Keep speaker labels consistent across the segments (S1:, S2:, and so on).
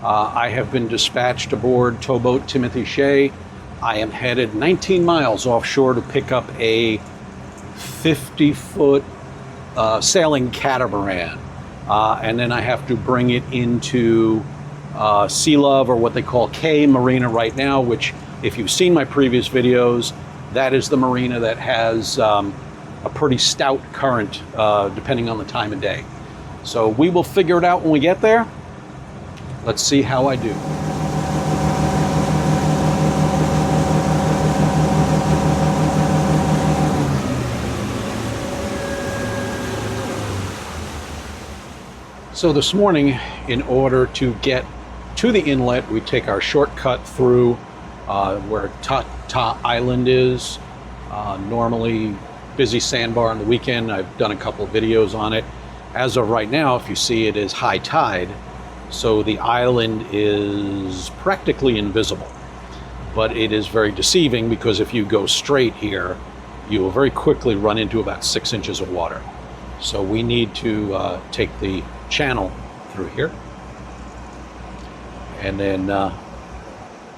S1: I have been dispatched aboard Tow Boat TMS. I am headed 19 miles offshore to pick up a 50-foot sailing catamaran. And then I have to bring it into Sea Love, or what they call K Marina right now, which, if you've seen my previous videos, that is the marina that has a pretty stout current depending on the time of day. So we will figure it out when we get there. Let's see how I do. So this morning, in order to get to the inlet, we take our shortcut through where TATA Island is. Normally busy sandbar on the weekend. I've done a couple of videos on it. As of right now, if you see, it is high tide, so the island is practically invisible. But it is very deceiving, because if you go straight here, you will very quickly run into about 6 inches of water. So we need to take the channel through here and then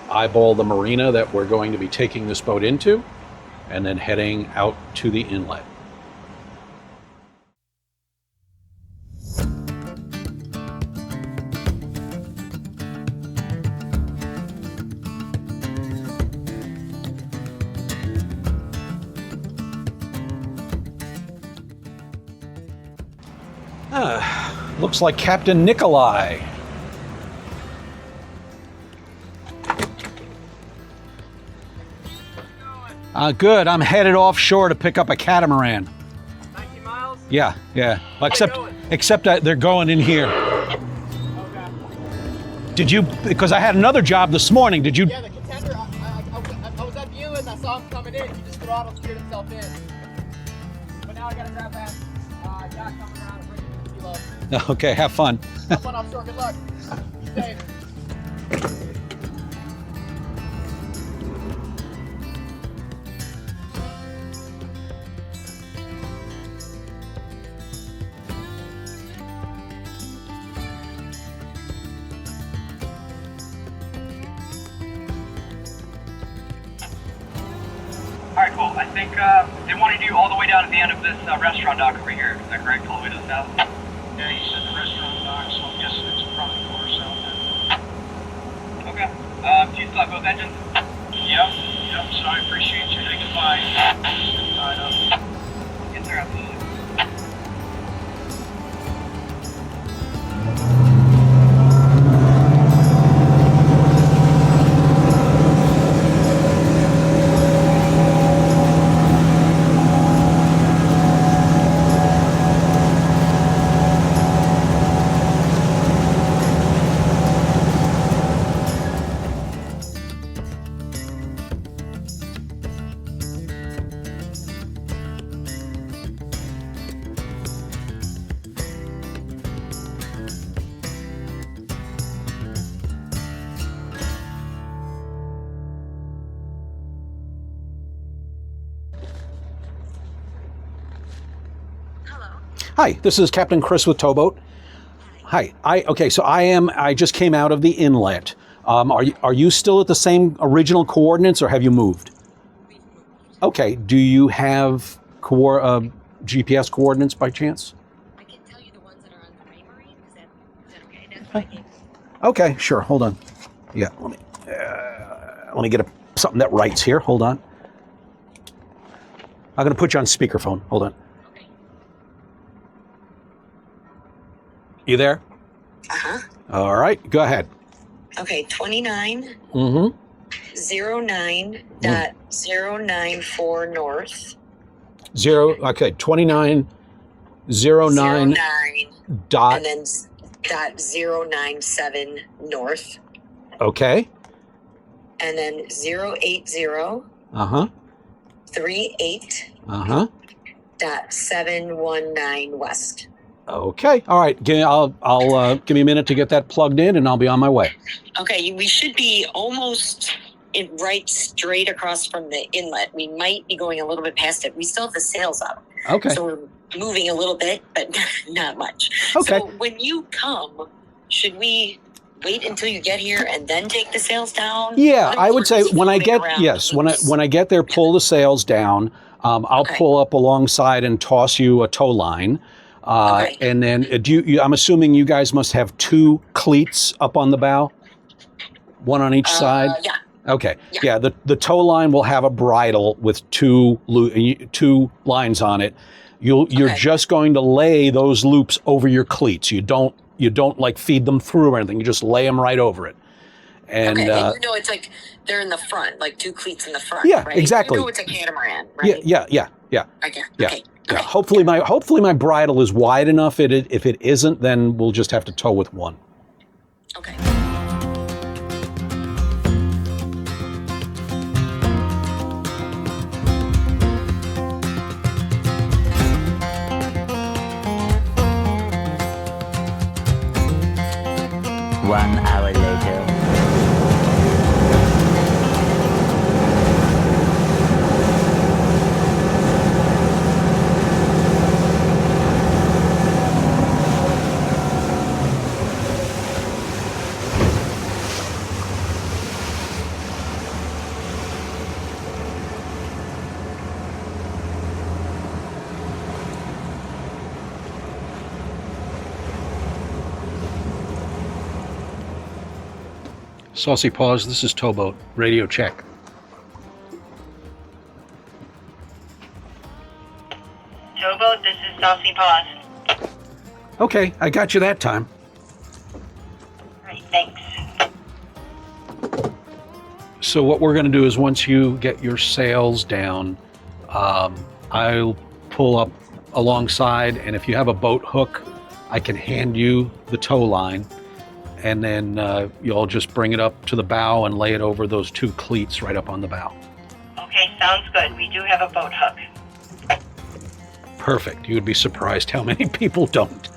S1: eyeball the marina that we're going to be taking this boat into, and then heading out to the inlet. Looks like Captain Nickoli. Good. I'm headed offshore to pick up a catamaran.
S2: 90 miles?
S1: Yeah. Except that they're going in here.
S2: Okay.
S1: Did you? Because I had another job this morning. Did you?
S2: Yeah, the contender. I was at view and I saw him coming in. He just throttled, steered himself in. But now I gotta grab that yacht coming around and bring it to Sea Love.
S1: Okay. Have fun.
S2: Have fun offshore. Good luck. Be safe.
S3: Alright, cool. I think they wanted you all the way down at the end of this restaurant dock over here. Is that correct? All the way to the south?
S4: Yeah, he said the restaurant dock, so I'm guessing it's probably north south then.
S3: Okay. Do you still have both engines?
S4: Yep, so I appreciate you taking by. Tied up.
S3: Yes, sir, absolutely.
S1: Hi, this is Captain Chris with Tow Boat. Hi. I just came out of the inlet. Are you still at the same original coordinates, or have you moved? Okay. Do you have GPS coordinates by chance?
S5: I can tell you the ones that are on the Marine. Is that okay? That's what I gave.
S1: Okay, sure. Hold on. Yeah, let me get something that writes here. Hold on. I'm going to put you on speakerphone. Hold on.
S5: Okay.
S1: You there?
S5: Uh-huh.
S1: All right, go ahead.
S5: Okay, 29. 09.094 north.
S1: 2909 dot.
S5: And then .097 north.
S1: Okay.
S5: And then 080. 38. .719 west.
S1: Okay. All right. I'll give me a minute to get that plugged in, and I'll be on my way.
S5: Okay, we should be almost right straight across from the inlet. We might be going a little bit past it. We still have the sails up.
S1: Okay.
S5: So we're moving a little bit, but not much.
S1: Okay.
S5: So when you come, should we wait until you get here and then take the sails down?
S1: Yeah,
S5: What
S1: I
S5: if
S1: would say
S5: we're
S1: when I
S5: floating
S1: get
S5: around
S1: yes,
S5: loose?
S1: when I get there, pull the sails down. I'll
S5: Okay.
S1: pull up alongside and toss you a tow line,
S5: Okay.
S1: and then I'm assuming you guys must have 2 cleats up on the bow, one on each side.
S5: Yeah.
S1: Okay.
S5: Yeah.
S1: Yeah. The tow line will have a bridle with 2 lines on it. You're
S5: Okay.
S1: just going to lay those loops over your cleats. You don't like feed them through or anything. You just lay them right over it. And,
S5: Okay, and it's like they're in the front, like 2 cleats in the front.
S1: Yeah,
S5: right?
S1: exactly.
S5: It's a catamaran, right?
S1: Yeah.
S5: Okay.
S1: Yeah.
S5: Okay.
S1: Yeah. Hopefully my bridle is wide enough. If it isn't, then we'll just have to tow with one.
S5: Okay.
S6: One hour later.
S1: Saucy Paws, this is Tow Boat. Radio check.
S7: Tow Boat, this is Saucy Paws.
S1: Okay, I got you that time.
S7: Alright, thanks.
S1: So what we're going to do is once you get your sails down, I'll pull up alongside, and if you have a boat hook, I can hand you the tow line, and then you'll just bring it up to the bow and lay it over those 2 cleats right up on the bow.
S7: Okay, sounds good. We do have a boat hook.
S1: Perfect. You'd be surprised how many people don't.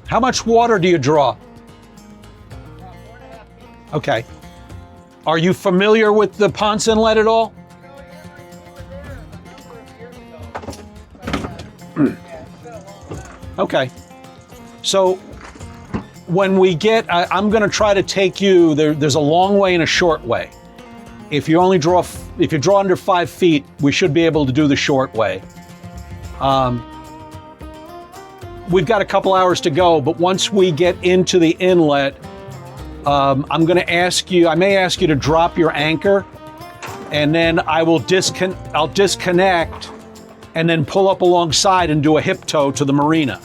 S1: How much water do you draw? Okay. Are you familiar with the Ponce Inlet at all? Okay. So when we get, I'm going to try to take you, there's a long way and a short way. If you draw under 5 feet, we should be able to do the short way. We've got a couple hours to go, but once we get into the inlet, I may ask you to drop your anchor, and then I'll disconnect and then pull up alongside and do a hip tow to the marina.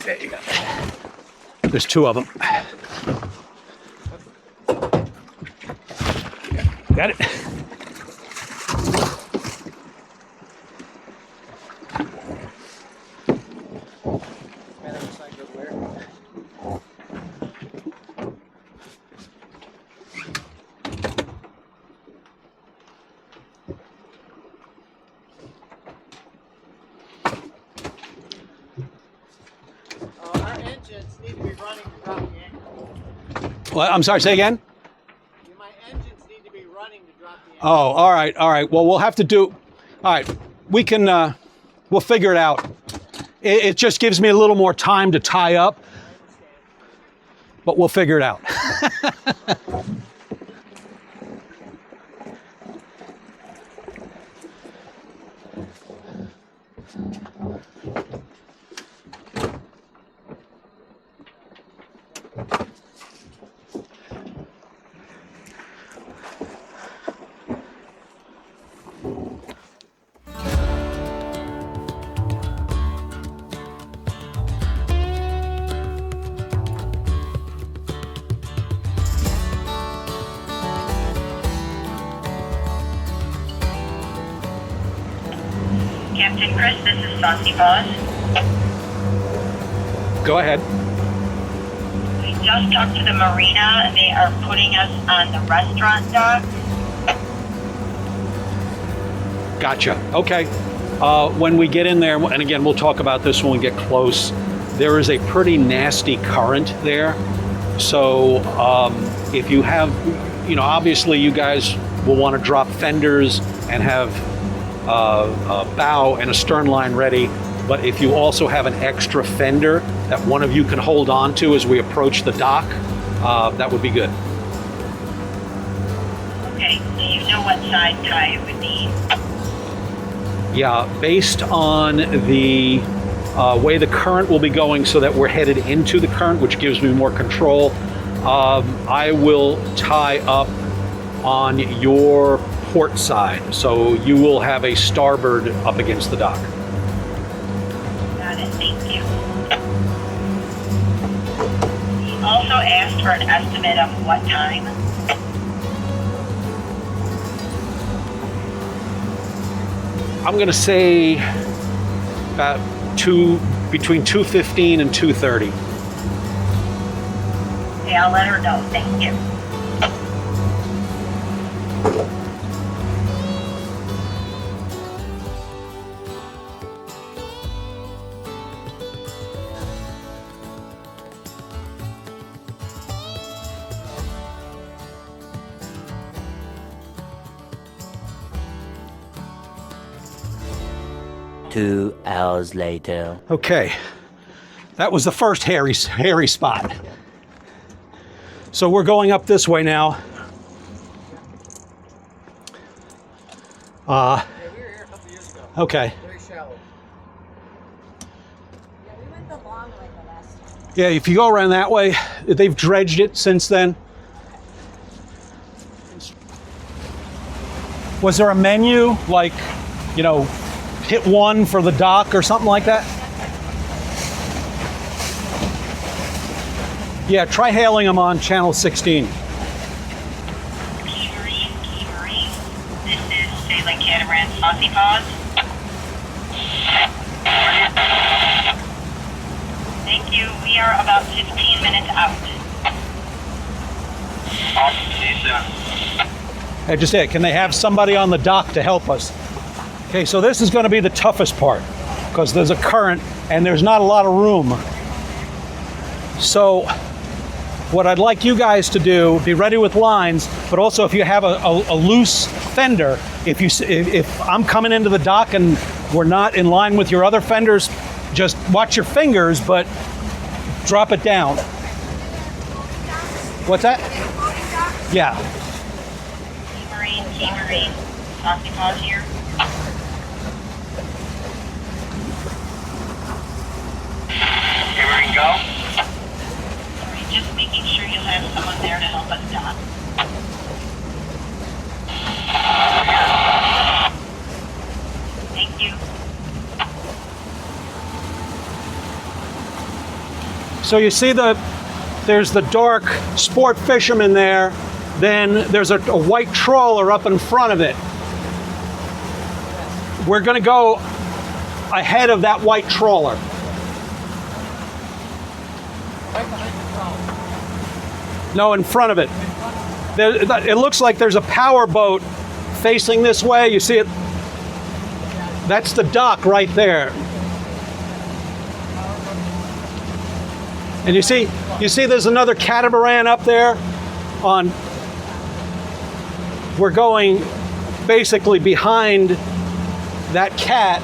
S1: There you go. There's 2 of them. Got it.
S2: Our engines need to be running to drop the anchor.
S1: Well, I'm sorry, say again?
S2: My engines need to be running to drop the anchor.
S1: Oh, all right. Well, we'll have to do, all right, we can, we'll figure it out. It just gives me a little more time to tie up, but we'll figure it out.
S7: Captain Chris, this is Saucy Paws.
S1: Go ahead.
S7: We just talked to the marina. They are putting us on the restaurant dock.
S1: Gotcha. Okay. When we get in there, and again, we'll talk about this when we get close, there is a pretty nasty current there. So if you have, obviously you guys will want to drop fenders and have a bow and a stern line ready. But if you also have an extra fender that one of you can hold on to as we approach the dock, that would be good.
S7: Okay, do you know what side tie it would be?
S1: Yeah, based on the way the current will be going, so that we're headed into the current, which gives me more control, I will tie up on your port side. So you will have a starboard up against the dock.
S7: Got it, thank you. He also asked for an estimate of what time.
S1: I'm going to say about between 2:15 and 2:30.
S7: Okay, I'll let her know, thank you.
S6: Two hours later.
S1: Okay, that was the first hairy spot. So we're going up this way now.
S2: We were here a couple years ago.
S1: Okay.
S2: Very shallow.
S8: Yeah, we went the long way the last time.
S1: Yeah, if you go around that way, they've dredged it since then. Was there a menu, like, hit 1 for the dock or something like that? Yeah, try hailing them on channel 16.
S7: Keemery, this is Sailing Catamaran Saucy Paws. Thank you, we are about 15 minutes out.
S3: Awesome. See you soon.
S1: Hey, just it. Can they have somebody on the dock to help us? Okay, so this is going to be the toughest part because there's a current and there's not a lot of room. So what I'd like you guys to do, be ready with lines, but also if you have a loose fender, if I'm coming into the dock and we're not in line with your other fenders, just watch your fingers, but drop it down. What's that? Yeah.
S7: Keemery, Saucy Paws here.
S3: Cameron, go.
S7: Sorry, just making sure you'll have someone there to help us dock. Thank you.
S1: So you see there's the dark sport fisherman there, then there's a white trawler up in front of it. We're going to go ahead of that white trawler.
S2: Right behind the trawler.
S1: No, in front of it. It looks like there's a power boat facing this way. You see it? That's the dock right there. And you see there's another catamaran up there on. We're going basically behind that cat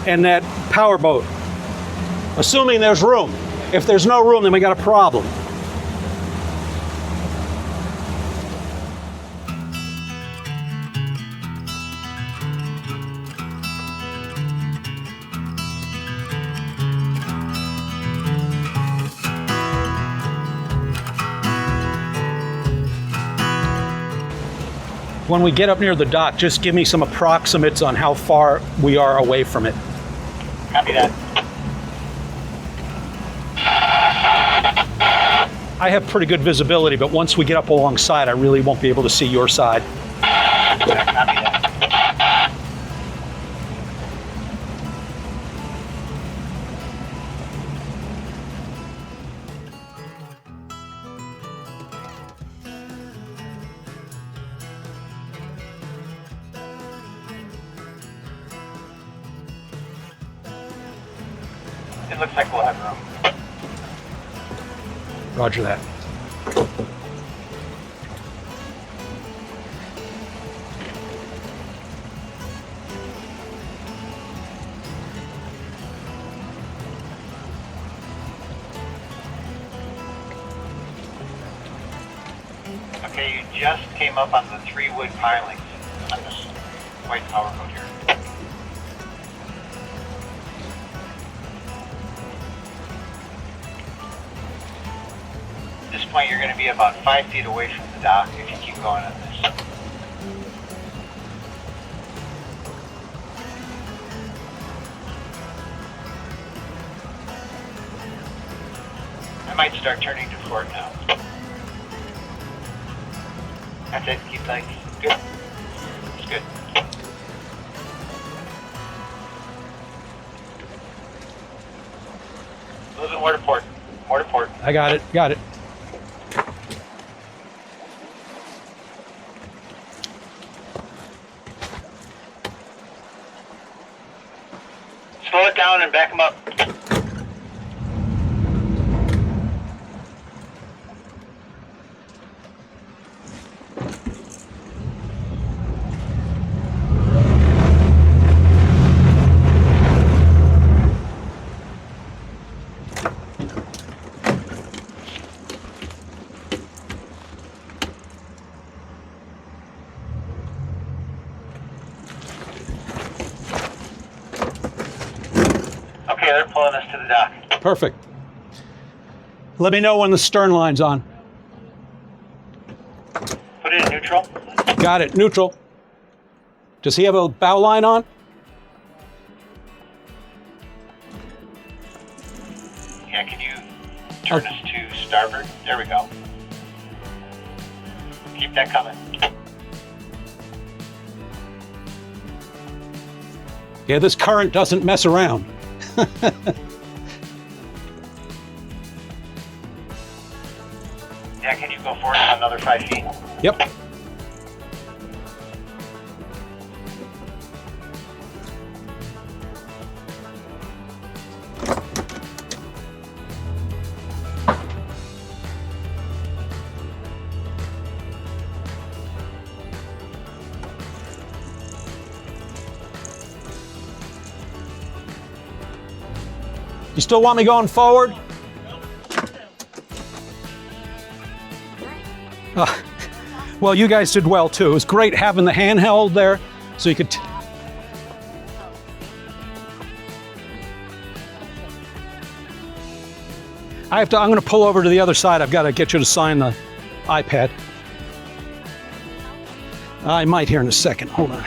S1: and that power boat, assuming there's room. If there's no room, then we got a problem. When we get up near the dock, just give me some approximates on how far we are away from it.
S3: Copy that.
S1: I have pretty good visibility, but once we get up alongside, I really won't be able to see your side.
S3: Copy that. looks like we'll have room.
S1: Roger that.
S3: Okay, you just came up on the 3 wood pilings on this white power boat here. At this point, you're going to be about 5 feet away from the dock if you keep going on this. I might start turning to port now. That's it. Keep tight. Good. It's good. A little bit more to port. More to port.
S1: I got it. Got it.
S3: Slow it down and back them up. Okay, they're pulling us to the dock.
S1: Perfect. Let me know when the stern line's on.
S3: Put it in neutral.
S1: Got it. Neutral. Does he have a bow line on?
S3: Yeah, can you turn us to starboard? There we go. Keep that coming.
S1: Yeah, this current doesn't mess around.
S3: Yeah, can you go forward another 5 feet?
S1: Yep. You still want me going forward? Well, you guys did well too. It was great having the handheld there, so you could. I'm going to pull over to the other side. I've got to get you to sign the iPad. I might here in a second. Hold on.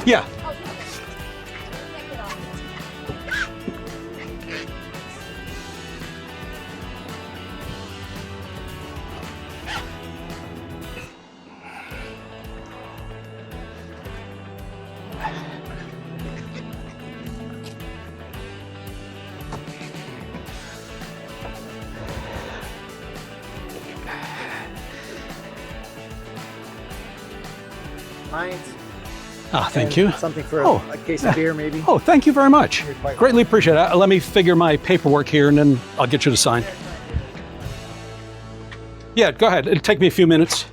S1: Yeah.
S9: Mines.
S1: Ah, thank you.
S9: Something for
S1: Oh,
S9: a case of beer, maybe.
S1: Oh, thank you very much.
S9: You're quite
S1: Greatly appreciate it. Let me figure my paperwork here and then I'll get you to sign. Yeah, go ahead. It'll take me a few minutes.